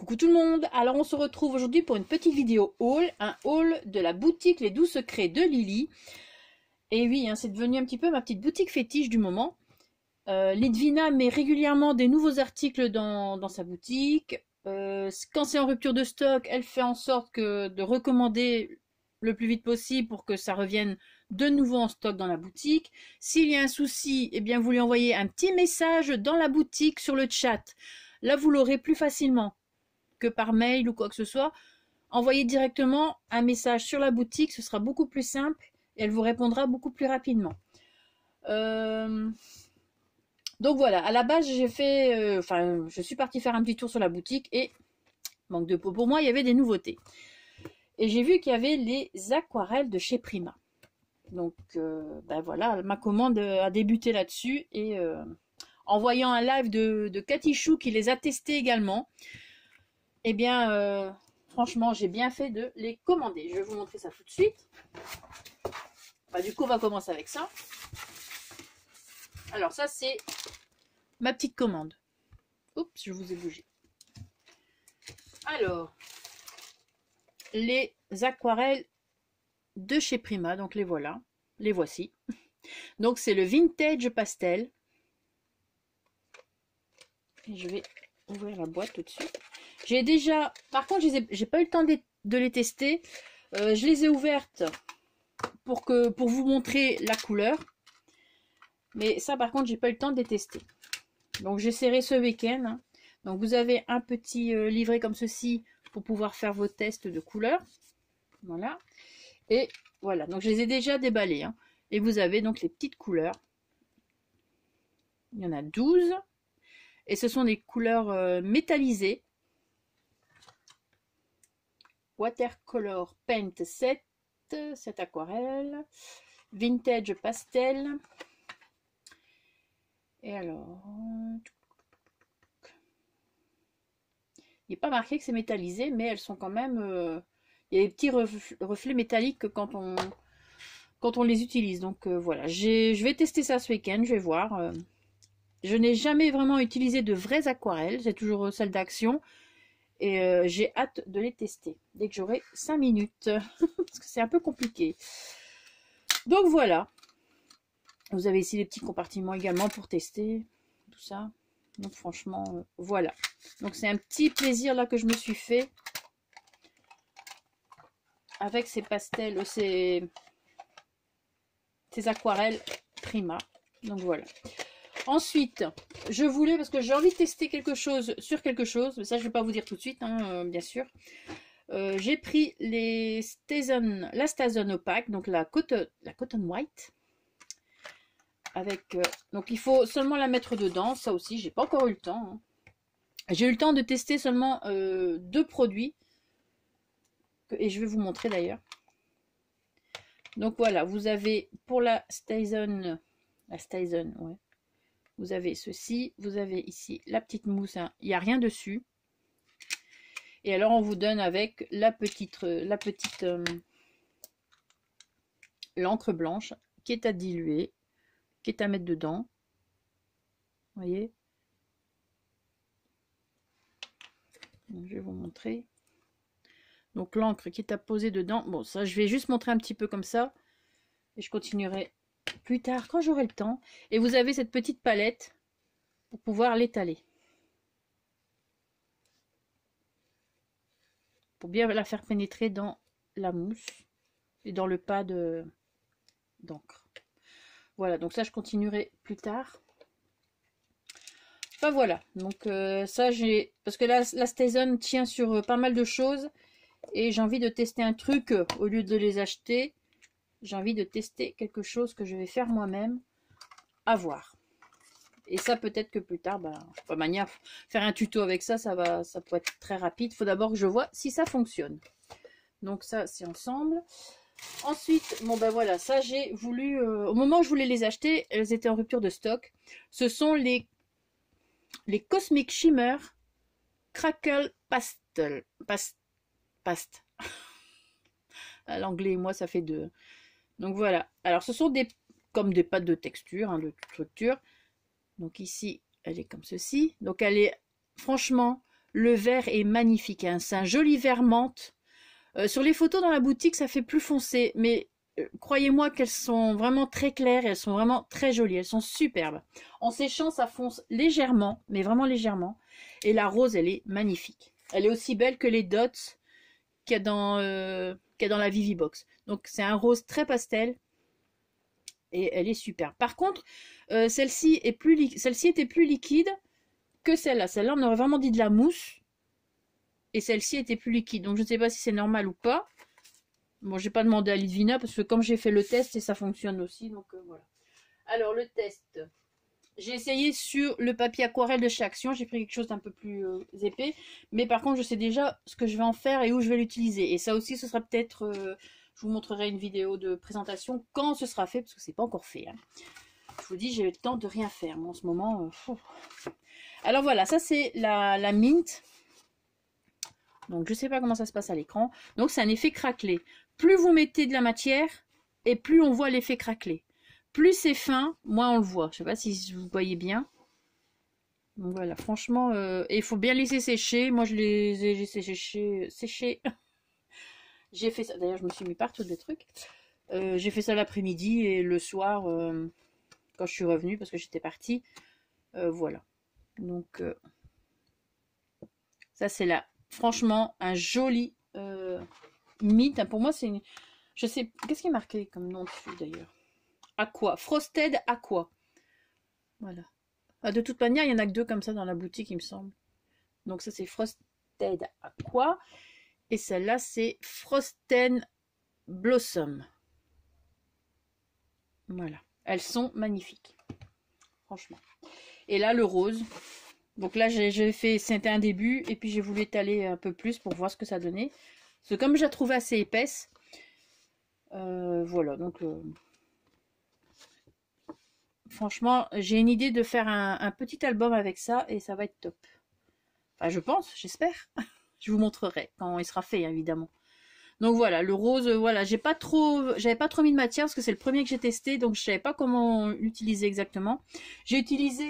Coucou tout le monde, alors on se retrouve aujourd'hui pour une petite vidéo haul, un haul de la boutique Les Doux Secrets de Lily. Et oui, hein, c'est devenu un petit peu ma petite boutique fétiche du moment. Lidvina met régulièrement des nouveaux articles dans sa boutique. Quand c'est en rupture de stock, elle fait en sorte de recommander le plus vite possible pour que ça revienne de nouveau en stock dans la boutique. S'il y a un souci, eh bien vous lui envoyez un petit message dans la boutique sur le chat. Là, vous l'aurez plus facilement que par mail ou quoi que ce soit. Envoyez directement un message sur la boutique, ce sera beaucoup plus simple et elle vous répondra beaucoup plus rapidement. Donc voilà, à la base j'ai fait, je suis partie faire un petit tour sur la boutique et manque de peau pour moi, il y avait des nouveautés. Et j'ai vu qu'il y avait les aquarelles de chez Prima. Donc voilà, ma commande a débuté là-dessus et en voyant un live de Cathy Chou qui les a testés également, eh bien, franchement, j'ai bien fait de les commander. Je vais vous montrer ça tout de suite. Du coup, on va commencer avec ça. Alors, ça, c'est ma petite commande. Oups, je vous ai bougé. Alors, les aquarelles de chez Prima. Donc, les voilà. Les voici. Donc, c'est le Vintage Pastel. Et je vais ouvrir la boîte tout de suite. J'ai déjà, par contre, j'ai pas eu le temps de les tester. Je les ai ouvertes pour vous montrer la couleur. Mais ça, par contre, j'ai pas eu le temps de les tester. Donc, j'essaierai ce week-end. Hein. Donc, vous avez un petit livret comme ceci pour pouvoir faire vos tests de couleurs. Voilà. Et voilà. Donc, je les ai déjà déballés. Hein. Et vous avez donc les petites couleurs. Il y en a 12. Et ce sont des couleurs métallisées. Watercolor Paint 7, cette aquarelle, Vintage Pastel. Et alors, il n'est pas marqué que c'est métallisé, mais elles sont quand même, il y a des petits reflets métalliques quand on les utilise. Donc voilà, je vais tester ça ce week-end, je vais voir. Je n'ai jamais vraiment utilisé de vraies aquarelles, c'est toujours celle d'Action. Et j'ai hâte de les tester dès que j'aurai 5 minutes. Parce que c'est un peu compliqué. Donc voilà. Vous avez ici les petits compartiments également pour tester. Tout ça. Donc franchement, voilà. Donc c'est un petit plaisir là que je me suis fait. Avec ces pastels, ces aquarelles Prima. Donc voilà. Ensuite, je voulais, parce que j'ai envie de tester quelque chose sur quelque chose, mais ça je ne vais pas vous dire tout de suite, hein, bien sûr. J'ai pris la StaZone opaque, donc la Cotton White. Avec, donc il faut seulement la mettre dedans, ça aussi, j'ai pas encore eu le temps. Hein. J'ai eu le temps de tester seulement 2 produits, et je vais vous montrer d'ailleurs. Donc voilà, vous avez pour la StaZone, ouais. Vous avez ceci, vous avez ici la petite mousse, hein, il n'y a rien dessus. Et alors on vous donne avec l'encre blanche qui est à diluer, qui est à mettre dedans. Vous voyez? Donc, je vais vous montrer. Donc l'encre qui est à poser dedans. Bon, ça je vais juste montrer un petit peu comme ça. Et je continuerai plus tard quand j'aurai le temps. Et vous avez cette petite palette pour pouvoir l'étaler. Pour bien la faire pénétrer dans la mousse et dans le pas d'encre. Voilà, donc ça je continuerai plus tard. Enfin voilà, donc ça j'ai... Parce que la StaZone tient sur pas mal de choses. Et j'ai envie de tester un truc au lieu de les acheter. J'ai envie de tester quelque chose que je vais faire moi-même. À voir. Et ça, peut-être que plus tard, pas manière, faire un tuto avec ça, ça peut être très rapide. Il faut d'abord que je vois si ça fonctionne. Donc ça, c'est ensemble. Ensuite, bon voilà, ça j'ai voulu... au moment où je voulais les acheter, elles étaient en rupture de stock. Ce sont les Cosmic Shimmer Crackle Pastel. L'anglais et moi, ça fait 2. Donc voilà. Alors, ce sont comme des pâtes de texture, hein, de structure. Donc ici, elle est comme ceci. Donc elle est, franchement, Le vert est magnifique, hein. C'est un joli vert menthe. Sur les photos dans la boutique, ça fait plus foncé, mais croyez-moi qu'elles sont vraiment très claires et elles sont vraiment très jolies. Elles sont superbes. En séchant, ça fonce légèrement, mais vraiment légèrement. Et la rose, elle est magnifique. Elle est aussi belle que les dots qu'il y a dans la Vivibox. Donc c'est un rose très pastel et elle est superbe. Par contre, celle-ci était plus liquide que celle-là. Celle-là, on aurait vraiment dit de la mousse. Et celle-ci était plus liquide. Donc je ne sais pas si c'est normal ou pas. Bon, j'ai pas demandé à Lidvina parce que comme j'ai fait le test et ça fonctionne aussi. Donc voilà. Alors le test. J'ai essayé sur le papier aquarelle de chez Action. J'ai pris quelque chose d'un peu plus épais. Mais par contre, je sais déjà ce que je vais en faire et où je vais l'utiliser. Et ça aussi, ce sera peut-être... je vous montrerai une vidéo de présentation quand ce sera fait. Parce que c'est pas encore fait. Hein. Je vous dis, j'ai le temps de rien faire. Mais en ce moment... Alors voilà, ça c'est la mint. Donc je sais pas comment ça se passe à l'écran. Donc c'est un effet craquelé. Plus vous mettez de la matière et plus on voit l'effet craquelé. Plus c'est fin, moins on le voit. Je sais pas si vous voyez bien. Donc voilà, franchement, et il faut bien laisser sécher. Moi je les ai laissés sécher. J'ai fait ça. D'ailleurs je me suis mis partout des trucs. J'ai fait ça l'après-midi et le soir quand je suis revenue parce que j'étais partie. Voilà. Donc ça c'est là. Franchement, un joli mint. Pour moi, c'est une... Je sais... Qu'est-ce qui est marqué comme nom dessus, d'ailleurs? Aqua. Frosted Aqua. Voilà. Ah, de toute manière, il n'y en a que deux comme ça dans la boutique, il me semble. Donc ça, c'est Frosted Aqua. Et celle-là, c'est Frosten Blossom. Voilà. Elles sont magnifiques. Franchement. Et là, le rose... Donc là, j'ai fait, c'était un début, et puis j'ai voulu étaler un peu plus pour voir ce que ça donnait. Parce que comme je la trouvais assez épaisse, voilà, donc franchement, j'ai une idée de faire un petit album avec ça, et ça va être top. Enfin, je pense, j'espère. Je vous montrerai quand il sera fait, évidemment. Donc voilà, le rose, voilà, j'avais pas trop mis de matière, parce que c'est le premier que j'ai testé, donc je savais pas comment l'utiliser exactement. J'ai utilisé...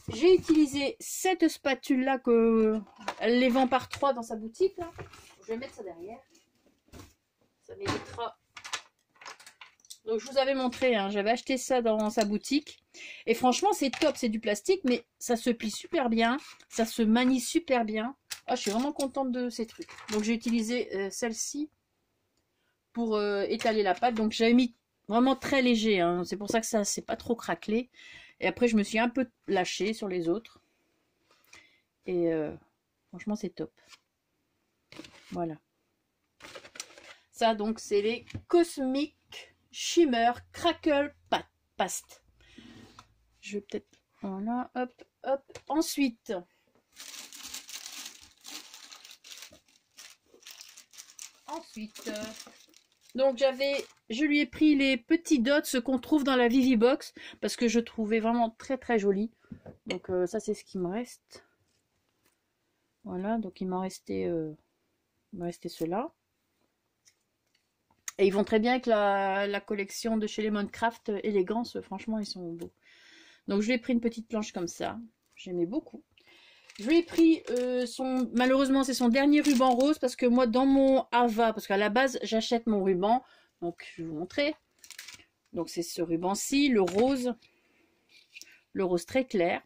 J'ai utilisé cette spatule là que elle les vend par 3 dans sa boutique là. Je vais mettre ça derrière. Ça m'évitera. Donc je vous avais montré, hein, j'avais acheté ça dans sa boutique. Et franchement c'est top, c'est du plastique mais ça se plie super bien. Ça se manie super bien. Ah, je suis vraiment contente de ces trucs. Donc j'ai utilisé celle-ci pour étaler la pâte. Donc j'avais mis vraiment très léger. Hein. C'est pour ça que ça c'est pas trop craquelé. Et après, je me suis un peu lâchée sur les autres. Et franchement, c'est top. Voilà. Ça, donc, c'est les Cosmic Shimmer Crackle Paste. Je vais peut-être... Voilà, hop, hop. Ensuite... Donc je lui ai pris les petits dots qu'on trouve dans la Vivibox parce que je trouvais vraiment très très joli. Donc ça c'est ce qui me reste. Voilà, donc il m'en restait ceux-là. Et ils vont très bien avec la collection de chez Lemoncraft Élégance. Franchement ils sont beaux. Donc je lui ai pris une petite planche comme ça. J'aimais beaucoup. Je lui ai pris malheureusement c'est son dernier ruban rose parce que moi dans mon Ava, parce qu'à la base j'achète mon ruban, donc je vais vous montrer. Donc c'est ce ruban-ci, le rose très clair.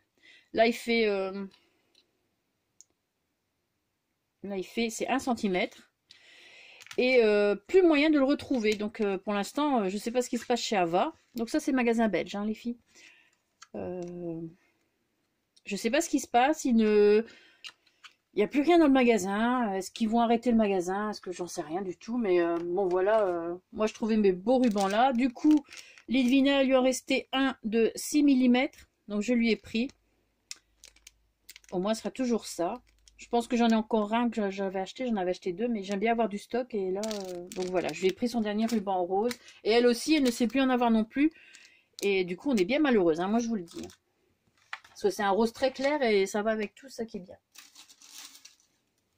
Là il fait c'est 1 cm et plus moyen de le retrouver. Donc pour l'instant je sais pas ce qui se passe chez Ava. Donc ça c'est magasin belge hein, les filles. Je sais pas ce qui se passe, il n'y a plus rien dans le magasin. Est-ce qu'ils vont arrêter le magasin? Est-ce que j'en sais rien du tout? Mais bon voilà, moi je trouvais mes beaux rubans là. Du coup, Lidvina lui en restait un de 6 mm. Donc je lui ai pris. Au moins ce sera toujours ça. Je pense que j'en ai encore un que j'avais acheté. J'en avais acheté 2, mais j'aime bien avoir du stock. Et là, donc voilà, je lui ai pris son dernier ruban rose. Et elle aussi, elle ne sait plus en avoir non plus. Et du coup, on est bien malheureuse, hein, moi je vous le dis. Parce que c'est un rose très clair et ça va avec tout ça qui est bien.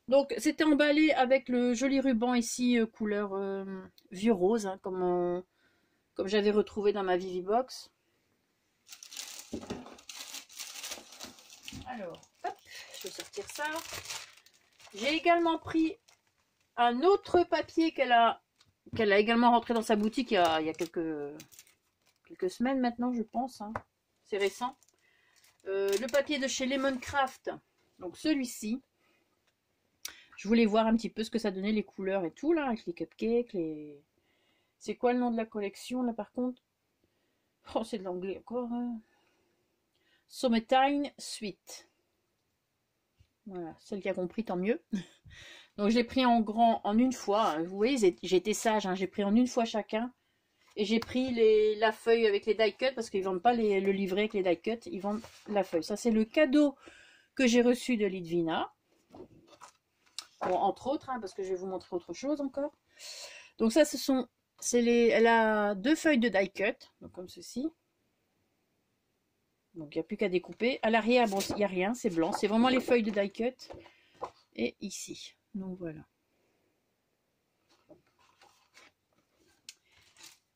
Donc c'était emballé avec le joli ruban ici couleur vieux rose, hein, comme j'avais retrouvé dans ma Vivibox. Alors, hop, je vais sortir ça. J'ai également pris un autre papier qu'elle a également rentré dans sa boutique il y a quelques semaines maintenant, je pense. Hein. C'est récent. Le papier de chez Lemoncraft. Donc celui-ci. Je voulais voir un petit peu ce que ça donnait, les couleurs et tout, là, avec les cupcakes, les... C'est quoi le nom de la collection, là, par contre? Oh, c'est de l'anglais encore. Hein. Summertime Suite. Voilà, celle qui a compris, tant mieux. Donc, je l'ai pris en grand, en une fois. Vous voyez, j'ai été sage, hein. J'ai pris en une fois chacun. Et j'ai pris la feuille avec les die cuts, parce qu'ils ne vendent pas le livret avec les die cuts, ils vendent la feuille. Ça, c'est le cadeau que j'ai reçu de Lidvina. Bon, entre autres, hein, parce que je vais vous montrer autre chose encore. Donc ça, elle a 2 feuilles de die cut, donc comme ceci. Donc il n'y a plus qu'à découper. À l'arrière, bon, il n'y a rien, c'est blanc. C'est vraiment les feuilles de die cut. Et ici. Donc voilà.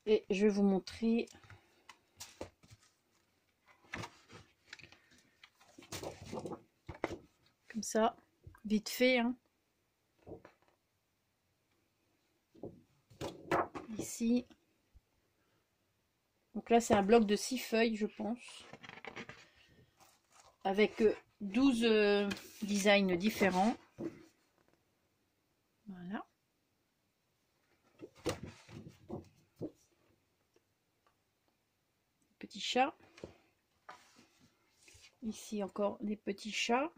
Et je vais vous montrer. Comme ça, vite fait. Hein. Ici. Donc là, c'est un bloc de 6 feuilles, je pense. Avec 12 designs différents. Voilà. Petit chat. Ici encore des petits chats.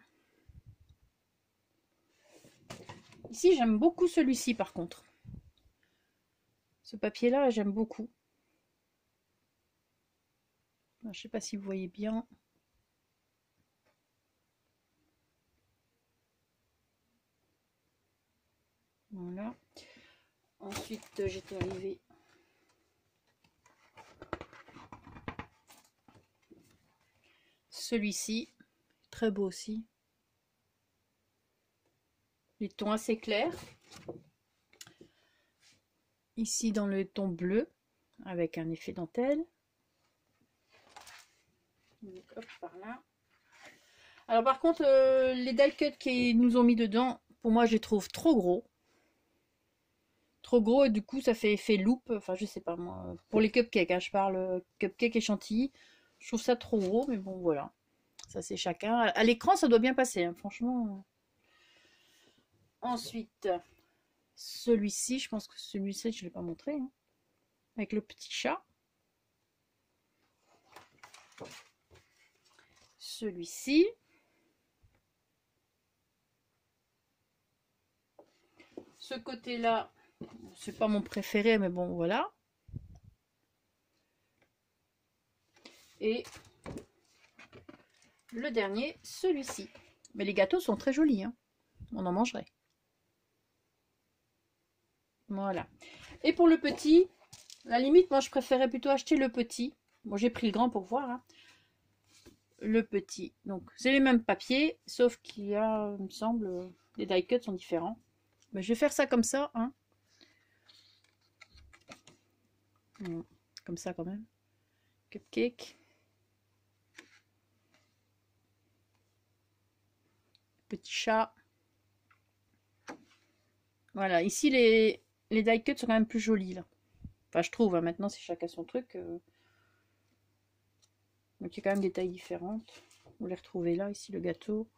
Ici, j'aime beaucoup celui-ci par contre. Ce papier-là, j'aime beaucoup. Je ne sais pas si vous voyez bien. Voilà. Ensuite, j'étais arrivée. Celui-ci, très beau aussi. Les tons assez clairs. Ici dans le ton bleu, avec un effet dentelle. Donc, hop, par là. Alors par contre, les die cuts qu'ils nous ont mis dedans, pour moi je les trouve trop gros. Trop gros et du coup ça fait effet loupe. Enfin je sais pas moi. Pour les cupcakes, hein, je parle cupcake et chantilly. Je trouve ça trop gros, mais bon voilà. Ça c'est chacun. À l'écran ça doit bien passer, hein, franchement. Ensuite, celui-ci, je pense que celui-ci je ne l'ai pas montré. Hein, avec le petit chat. Celui-ci. Ce côté-là, c'est pas mon préféré, mais bon, voilà. Et le dernier, celui-ci. Mais les gâteaux sont très jolis, hein. On en mangerait. Voilà. Et pour le petit, à la limite, moi, je préférais plutôt acheter le petit. Bon, j'ai pris le grand pour voir. Hein. Le petit. Donc, c'est les mêmes papiers, sauf qu'il y a, il me semble, les die cuts sont différents. Mais je vais faire ça comme ça, hein. Comme ça quand même. Cupcake. Petit chat. Voilà, ici les die cuts sont quand même plus jolis là. Enfin je trouve, hein. Maintenant c'est chacun son truc. Donc il y a quand même des tailles différentes. Vous les retrouvez là, ici le gâteau.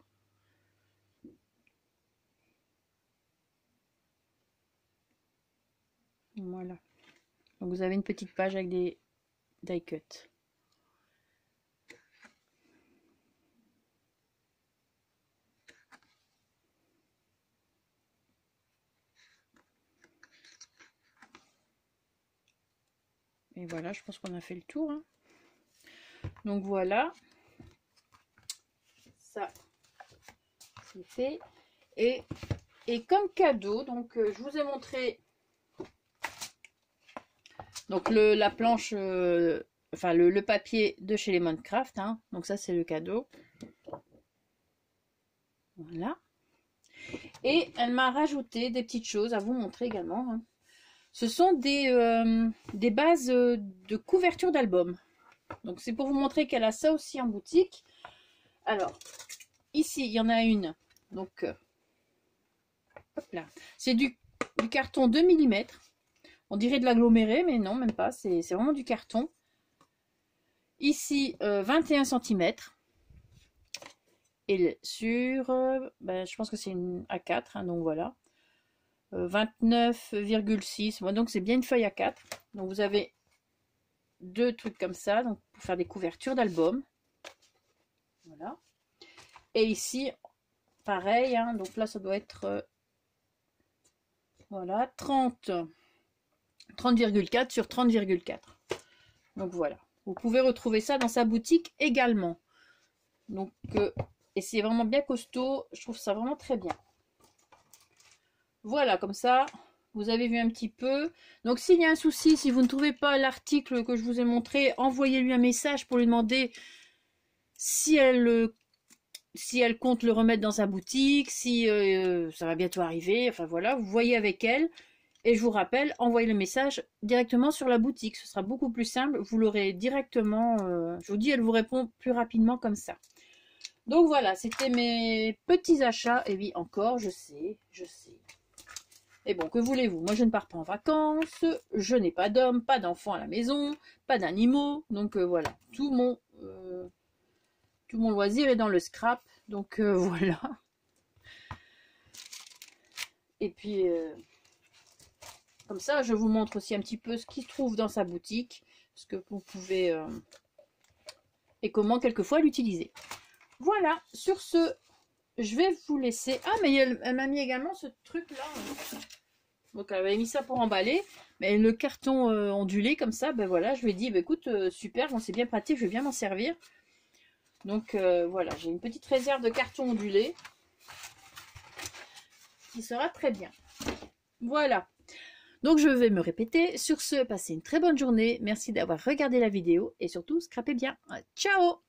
Voilà. Donc vous avez une petite page avec des die cuts. Et voilà, je pense qu'on a fait le tour. Hein. Donc voilà. Ça, c'est fait. Et comme cadeau, donc je vous ai montré donc la planche, enfin le papier de chez Lemoncraft. Hein. Donc ça, c'est le cadeau. Voilà. Et elle m'a rajouté des petites choses à vous montrer également. Hein. Ce sont des bases de couverture d'album. Donc c'est pour vous montrer qu'elle a ça aussi en boutique. Alors, ici, il y en a une. Donc, hop là. C'est du carton 2 mm. On dirait de l'aggloméré, mais non, même pas. C'est vraiment du carton. Ici, 21 cm. Et sur, je pense que c'est une A4, hein, donc voilà. 29,6. Bon, donc c'est bien une feuille A4. Donc vous avez deux trucs comme ça, donc pour faire des couvertures d'albums. Voilà. Et ici, pareil, hein, donc là ça doit être voilà, 30,4 sur 30,4. Donc voilà. Vous pouvez retrouver ça dans sa boutique également. Donc, et c'est vraiment bien costaud. Je trouve ça vraiment très bien. Voilà, comme ça, vous avez vu un petit peu. Donc, s'il y a un souci, si vous ne trouvez pas l'article que je vous ai montré, envoyez-lui un message pour lui demander si elle compte le remettre dans sa boutique, si ça va bientôt arriver. Enfin, voilà, vous voyez avec elle. Et je vous rappelle, envoyez le message directement sur la boutique. Ce sera beaucoup plus simple. Vous l'aurez directement. Je vous dis, elle vous répond plus rapidement comme ça. Donc voilà, c'était mes petits achats. Et oui, encore, je sais. Et bon, que voulez-vous? Moi, je ne pars pas en vacances. Je n'ai pas d'homme, pas d'enfants à la maison, pas d'animaux. Donc voilà, tout mon loisir est dans le scrap. Donc voilà. Et puis... comme ça, je vous montre aussi un petit peu ce qui se trouve dans sa boutique, ce que vous pouvez et comment quelquefois l'utiliser. Voilà, sur ce, je vais vous laisser. Ah, mais elle m'a mis également ce truc-là. Donc, elle avait mis ça pour emballer, mais le carton ondulé comme ça, ben voilà, je lui ai dit, ben, écoute, super, bon, c'est bien pratique, je vais bien m'en servir. Donc, voilà, j'ai une petite réserve de carton ondulé qui sera très bien. Voilà. Donc je vais me répéter. Sur ce, passez une très bonne journée. Merci d'avoir regardé la vidéo et surtout, scrapez bien. Ciao!